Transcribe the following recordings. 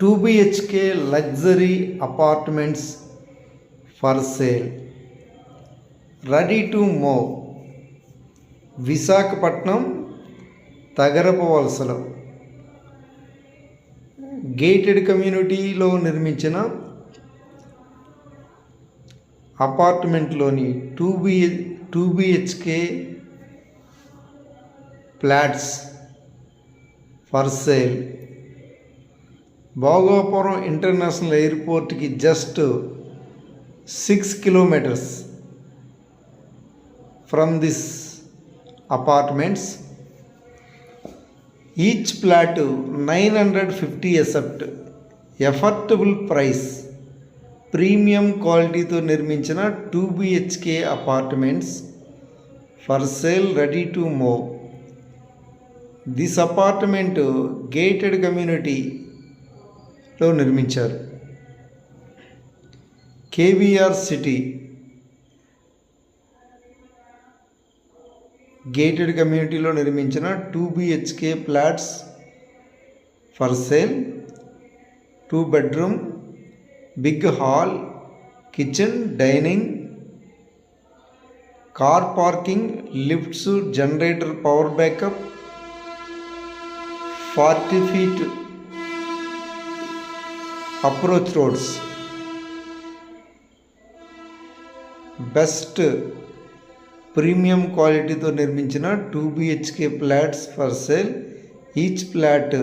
2 BHK luxury apartments for sale. Ready to move. Visakhapatnam తగరపు వలసలో gated కమ్యూనిటీలో నిర్మించిన అపార్ట్మెంట్లోని 2 BHK flats for sale. Bhogapuram international ఎయిర్పోర్ట్కి just 6 kilometers from this apartments. Each flat 950 accept. Affordable price. Premium క్వాలిటీతో నిర్మించిన 2 BHK apartments for sale, ready to move. This apartment gated కమ్యూనిటీలో నిర్మించారు. కేవీఆర్ సిటీ గేటెడ్ కమ్యూనిటీలో నిర్మించిన 2 BHK flats for sale. 2 bedroom, big hall, kitchen, dining, car parking, lifts, generator, power backup, 40 feet approach roads. Best premium క్వాలిటీతో నిర్మించిన 2 BHK flats for sale. Each flat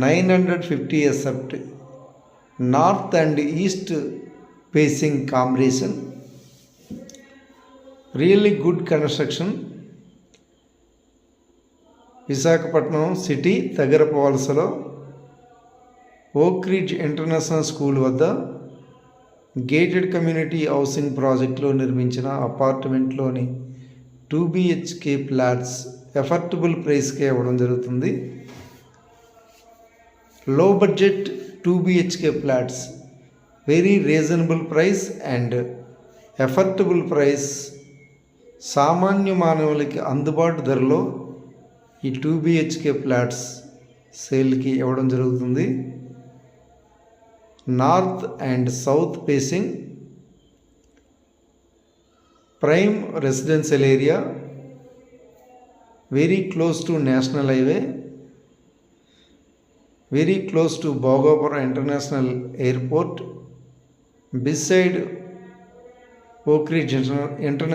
950 accept. North and east facing combination. Really good construction. Visakhapatnam city Tagarapu వలసలో ఓక్ ridge international school వద్ద gated community housing ప్రాజెక్టులో నిర్మించిన అపార్ట్మెంట్లోని 2 BHK flats affordable ప్రైస్కే ఇవ్వడం జరుగుతుంది. లో budget 2 BHK flats, very reasonable price and affordable price. సామాన్య మానవులకి అందుబాటు ధరలో ఈ 2 BHK ఫ్లాట్స్ సేల్కి ఇవ్వడం జరుగుతుంది. North and south facing, prime residential area, very close to national highway, very close to Bhogapuram international airport, beside ఓక్ రిడ్జ్ ఇంటర్నేషనల్